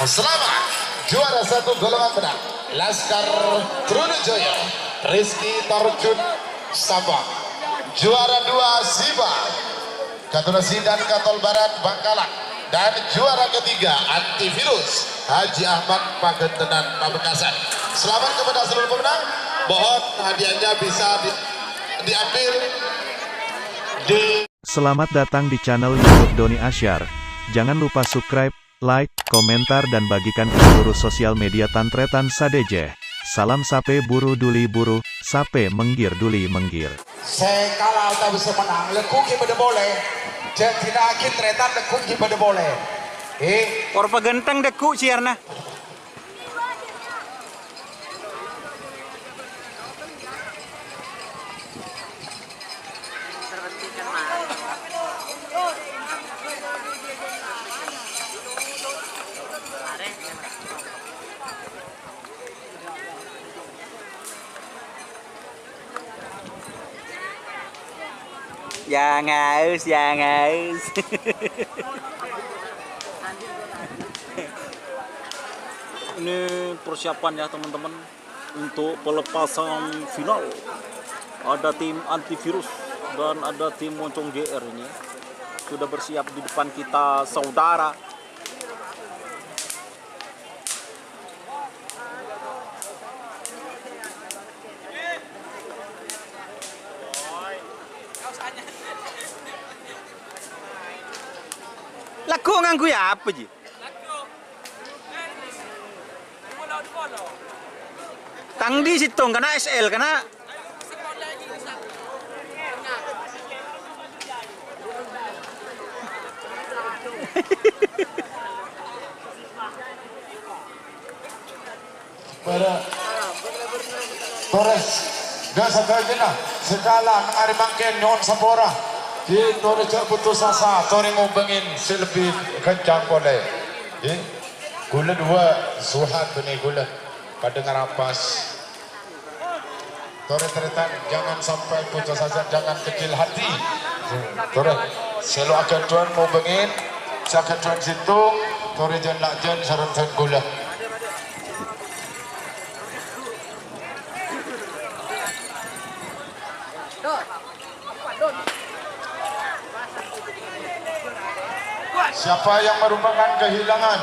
Selamat juara 1 golongan menang Laskar Trunojoyo Rizky Tarjun Sabang. Juara 2 Siba Katunasi dan Katol Barat Bangkalan. Dan juara ketiga Antivirus Haji Ahmad Pagentenan Pamekasan. Selamat kepada seluruh pemenang. Mohon hadiahnya bisa diambil di. Selamat datang di channel YouTube Doni Asyar. Jangan lupa subscribe, like, komentar dan bagikan ke seluruh sosial media Tantretan Sadeje. Salam sape buru duli buru, sape menggir duli menggir. Saya kalau tak bisa menang, lekuk pada boleh. Jangan tidak akhir tretan lekuk pada boleh. Korpa genteng dekuk siarna. Jangan haus, jangan haus. Ini persiapan ya teman-teman untuk pelepasan final. Ada tim Antivirus dan ada tim Moncong GR ini sudah bersiap di depan kita, saudara. Laku nganggu ya apa ji? Tang di situ karena SL karena Pada Torres dan seterusnya sekala hari mangken nyon sapora di Indonesia putus asa tori ngubengin selebih kencang boleh gula dua suhat ini gula pada ngarapas Tore teretan jangan sampai putus asa, jangan kecil hati Tore selalu akan tuan ngubengin sakat tuan situ Tore jan lak jan sarang gula. Siapa yang merupakan kehilangan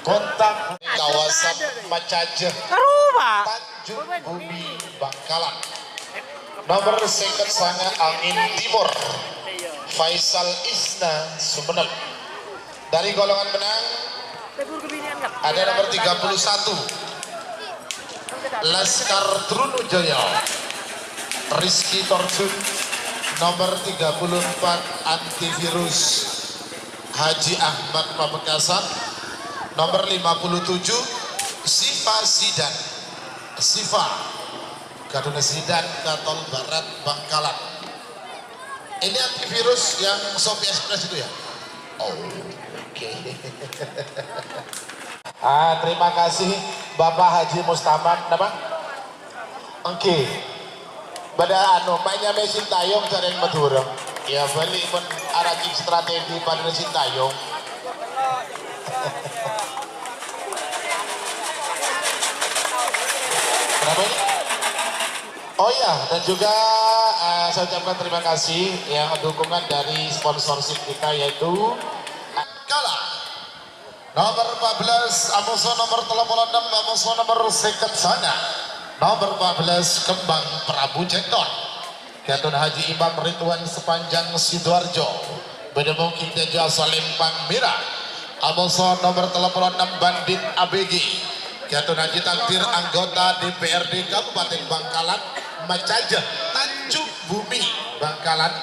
kontak kawasan Macaje Tanjung Bumi Bangkalan, nomor seket sana Angin Timur Faisal Isna Sumeneb. Dari golongan menang ada nomor 31 Laskar Trunojoyo Rizky Tarjun, nomor 34 Antivirus Haji Ahmad Pamekasan, nomor 57 Siva Zidan Siva Kaduna Zidan Katol Barat Bangkalan. Ini Antivirus yang Sophie Express itu ya? Oh, oke. Terima kasih Bapak Haji Mustamad nama? Oke. Pada mainnya mesin tayong cara yang madura. Ya beli pun araki strategi pada mesin tayong. Kenapa ini? Oh ya, dan juga saya ucapkan terima kasih yang dukungan dari sponsorship kita yaitu Kala nomor 14 Amoso nomor 36 Amoso nomor seket sana nomor 14 Kembang Prabu Jekton Ketun Haji Imam Ridwan sepanjang Sidoarjo Bedemungking Tejo Salempang Mira Amoso nomor 36 Bandit ABG Ketun Haji Takdir anggota DPRD Kabupaten Bangkalan Macaje Tanjung Bumi Bangkalan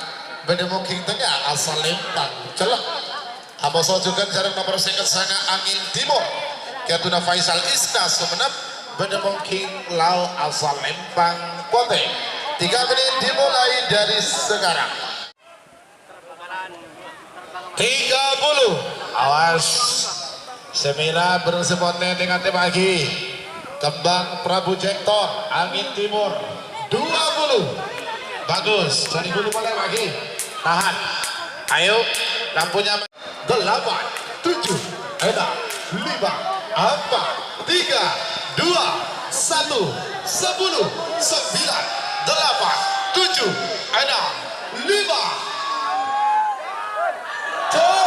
Bedemungking Tengah asal Lempang Celek. Amoso juga jarak nomor seket sana Angin Timur Ketuna Faisal Isna Sumeneb Bedemungking Lau asal Lempang Pote. 3 menit dimulai dari sekarang. 30. Awas. Semira bersepotnya dengan temaki. Kembang Prabu Jekton Angin Timur 20. Bagus. Jadi dulu mulai lagi. Tahan. Ayo lampunya 8 7 6 5 4, 3, 2, 1, 10, 9, 8, 7, 6, 5, 4, 3, 2,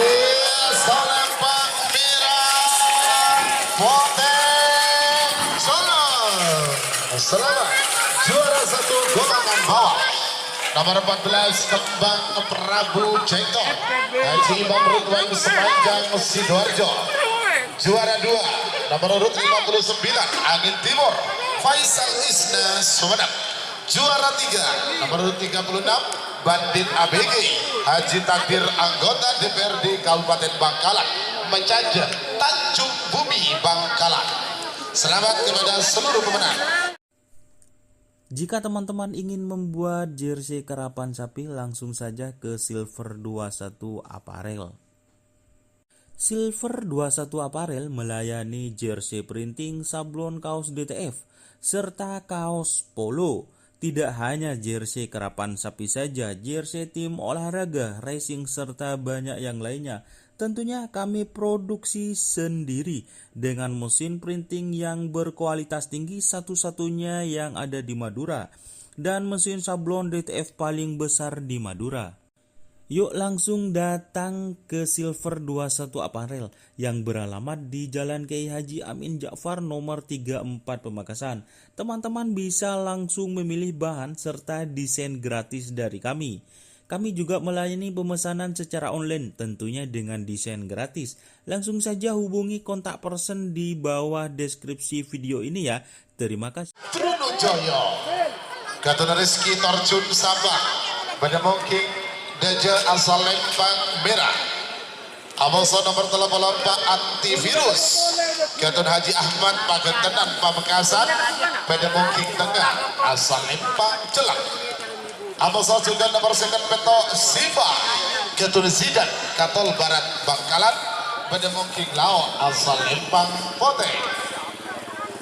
1, Salembang Merah Poteng Solo. Selamat juara 1 golongan bawah. Nomor 14 Kembang Prabu Jengkol Haji Imam Ridwan Sepanjang Sidoarjo. Juara 2 nomor urut 59 Angin Timur Faisal Isna Sumeneb. Juara 3 nomor urut 36 Bandit ABG Haji Takdir anggota DPRD Kabupaten Bangkalan Mencaja Tanjung Bumi Bangkalan. Selamat kepada seluruh pemenang. Jika teman-teman ingin membuat jersey karapan sapi, langsung saja ke Silver 21 Apparel. Silver 21 Apparel melayani jersey printing, sablon kaos DTF, serta kaos polo. Tidak hanya jersey karapan sapi saja, jersey tim olahraga, racing, serta banyak yang lainnya. Tentunya kami produksi sendiri dengan mesin printing yang berkualitas tinggi, satu-satunya yang ada di Madura, dan mesin sablon DTF paling besar di Madura. Yuk langsung datang ke Silver 21 Apparel yang beralamat di Jalan Kiai Haji Amin Ja'far nomor 34 Pamekasan. Teman-teman bisa langsung memilih bahan serta desain gratis dari kami. Kami juga melayani pemesanan secara online tentunya dengan desain gratis. Langsung saja hubungi kontak person di bawah deskripsi video ini ya. Terima kasih. Trunojoyo Gatuna Rizky Torjun Sabah pada mungkin Deja asal Lembang Merah. Amoso nomor 34 Antivirus Gatun Haji Ahmad Pagentenan Pamekasan pada mungkin tengah asal Lembang Jelang. Amoso juga nomor 9 Peto Siva Gatun Zidan Katol Barat Bangkalan pada mungkin Lao asal Lembang Poteng.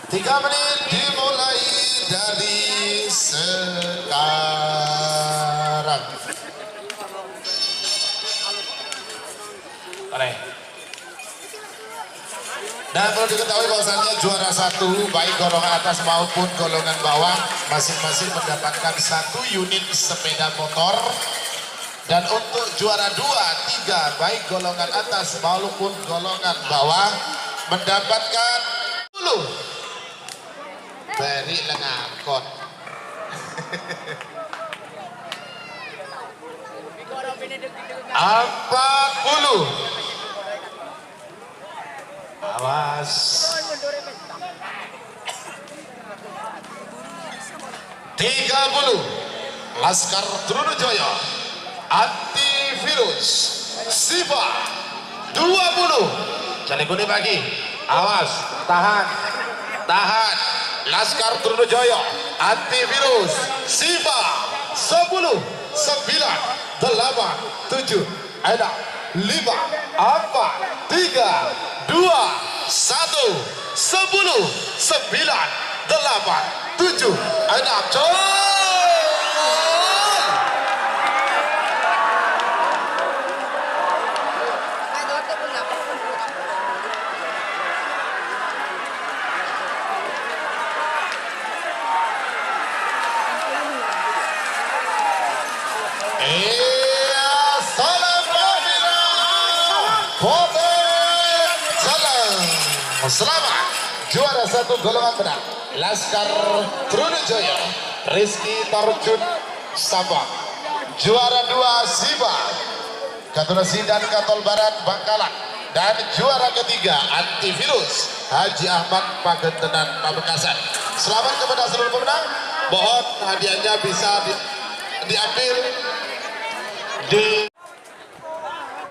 3 menit dimulai dari sekarang. Dan perlu diketahui bahwasannya juara 1 baik golongan atas maupun golongan bawah masing-masing mendapatkan 1 unit sepeda motor. Dan untuk juara 2, 3 baik golongan atas maupun golongan bawah mendapatkan 10 beri lengakon 40. Awas 30 Laskar Trunojoyo Antivirus Siva 20 Cali kuning lagi. Awas, tahan Laskar Trunojoyo Antivirus Siva 10 9 8 7 6 5 4 3 2 1 10 9 8 7 6 5 4 3 2 1 Selamat juara 1 golongan menang Laskar Trunojoyo Rizky Torjun Sabah. Juara 2 Siva Gatuna Zidan Katol Barat Bangkalan. Dan juara ketiga Antivirus Haji Ahmad Pagentenan Pamekasan. Selamat kepada seluruh pemenang. Mohon hadiahnya bisa diambil di